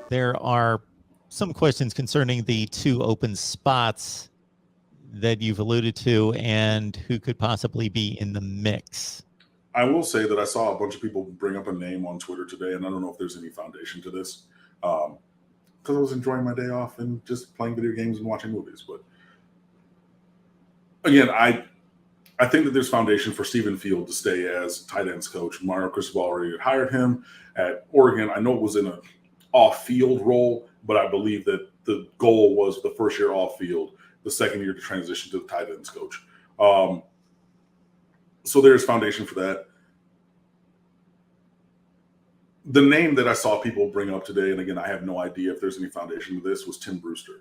There are some questions concerning the two open spots that you've alluded to and who could possibly be in the mix. I will say that I saw a bunch of people bring up a name on Twitter today, and I don't know if there's any foundation to this, because I was enjoying my day off and just playing video games and watching movies. But again, I think that there's foundation for Stephen Field to stay as tight ends coach. Mario Cristobal already hired him at Oregon. I know it was in an off-field role, but I believe that the goal was the first year off-field, the second year to transition to the tight ends coach. So there's foundation for that. The name that I saw people bring up today, and again, I have no idea if there's any foundation to this, was Tim Brewster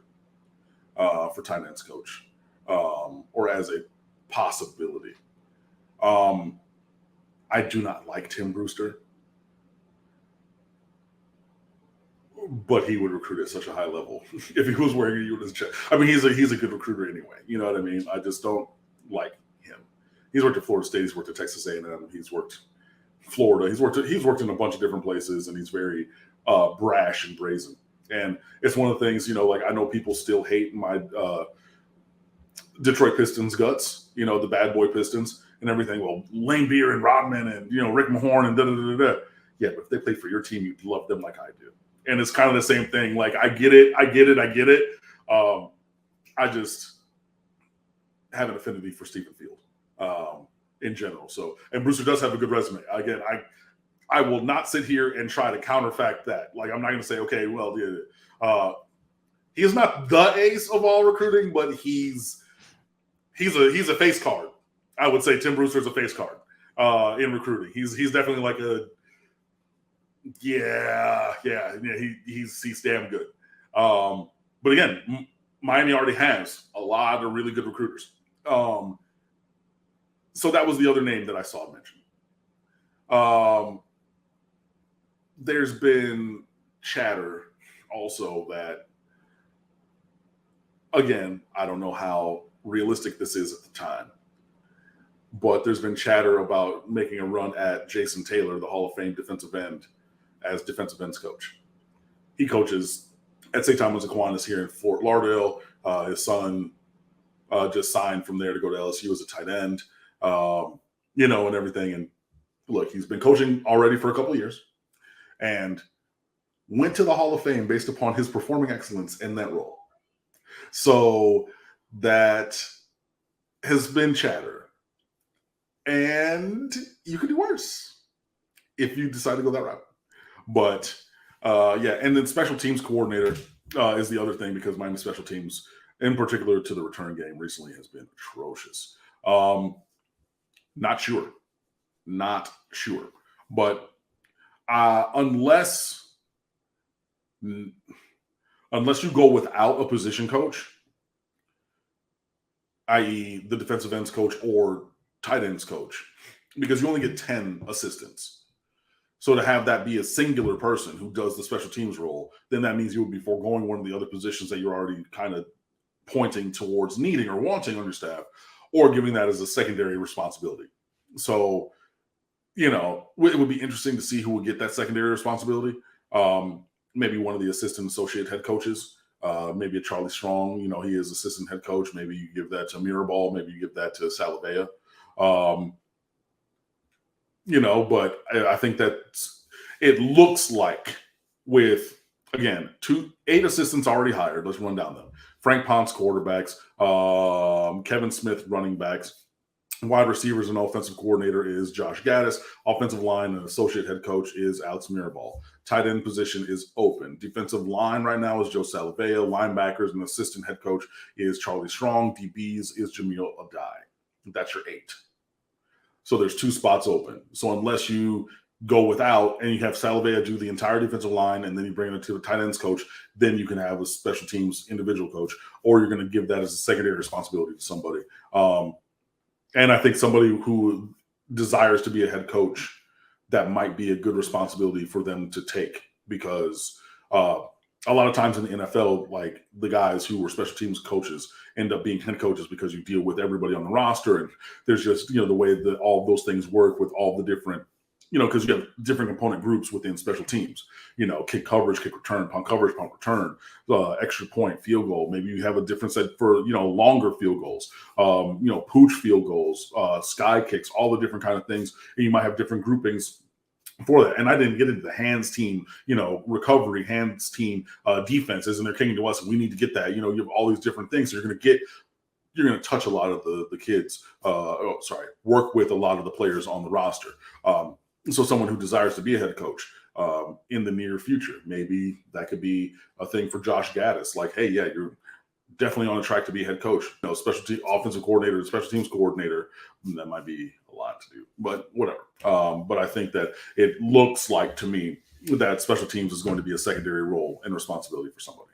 for tight ends coach, or as a possibility. I do not like Tim Brewster, but he would recruit at such a high level if he was wearing a union's check. I mean, he's a good recruiter anyway. You know what I mean? I just don't like him. He's worked at Florida State. He's worked at Texas A&M. He's worked Florida. He's worked in a bunch of different places, and he's very brash and brazen. And it's one of the things, like I know people still hate my Detroit Pistons guts, the bad boy Pistons and everything. Well, Lane Beer and Rodman and, Rick Mahorn and da-da-da-da-da. Yeah, but if they played for your team, you'd love them like I do. And it's kind of the same thing. Like, I get it. I just have an affinity for Stephen Field in general. So, and Brewster does have a good resume. Again, I will not sit here and try to counterfact that. Like, I'm not going to say, okay, well, he is not the ace of all recruiting, but he's a face card. I would say Tim Brewster is a face card in recruiting. He's definitely like he's damn good. But again, Miami already has a lot of really good recruiters. So that was the other name that I saw mentioned. There's been chatter also that, again, I don't know how realistic this is at the time, but there's been chatter about making a run at Jason Taylor, the Hall of Fame defensive end, as defensive ends coach. He coaches at St. Thomas Aquinas here in Fort Lauderdale. His son just signed from there to go to LSU as a tight end, and everything. And look, he's been coaching already for a couple of years and went to the Hall of Fame based upon his performing excellence in that role. So that has been chatter. And you could do worse if you decide to go that route. But, and then special teams coordinator is the other thing, because Miami special teams, in particular to the return game, recently has been atrocious. Not sure. But unless you go without a position coach, i.e. the defensive ends coach or tight ends coach, because you only get 10 assistants. So to have that be a singular person who does the special teams role, then that means you would be foregoing one of the other positions that you're already kind of pointing towards needing or wanting on your staff, or giving that as a secondary responsibility. So, it would be interesting to see who would get that secondary responsibility. Maybe one of the assistant associate head coaches, maybe a Charlie Strong, he is assistant head coach. Maybe you give that to Mirabal. Maybe you give that to Salavea. But I think that it looks like with, again, 8 assistants already hired. Let's run down them. Frank Ponce, quarterbacks, Kevin Smith, running backs, wide receivers and offensive coordinator is Josh Gaddis. Offensive line and associate head coach is Alex Mirabal. Tight end position is open. Defensive line right now is Joe Salavea. Linebackers and assistant head coach is Charlie Strong. DBs is Jamil Adai. That's your 8. So there's 2 spots open. So unless you go without and you have Salavea do the entire defensive line and then you bring it to the tight ends coach, then you can have a special teams individual coach, or you're going to give that as a secondary responsibility to somebody. And I think somebody who desires to be a head coach, that might be a good responsibility for them to take, because a lot of times in the NFL, like the guys who were special teams coaches end up being head coaches because you deal with everybody on the roster. And there's just, the way that all those things work with all the different because you have different component groups within special teams. Kick coverage, kick return, punt coverage, punt return, extra point, field goal. Maybe you have a different set for longer field goals, pooch field goals, sky kicks, all the different kind of things. And you might have different groupings for that. And I didn't get into the hands team, recovery, hands team, defenses, and they're kicking to us, and we need to get that. You have all these different things. So you're going to touch a lot of the kids, work with a lot of the players on the roster. So someone who desires to be a head coach in the near future, maybe that could be a thing for Josh Gaddis. Like, hey, yeah, you're definitely on a track to be a head coach. Special team offensive coordinator, special teams coordinator. That might be a lot to do, but whatever. But I think that it looks like to me that special teams is going to be a secondary role and responsibility for somebody.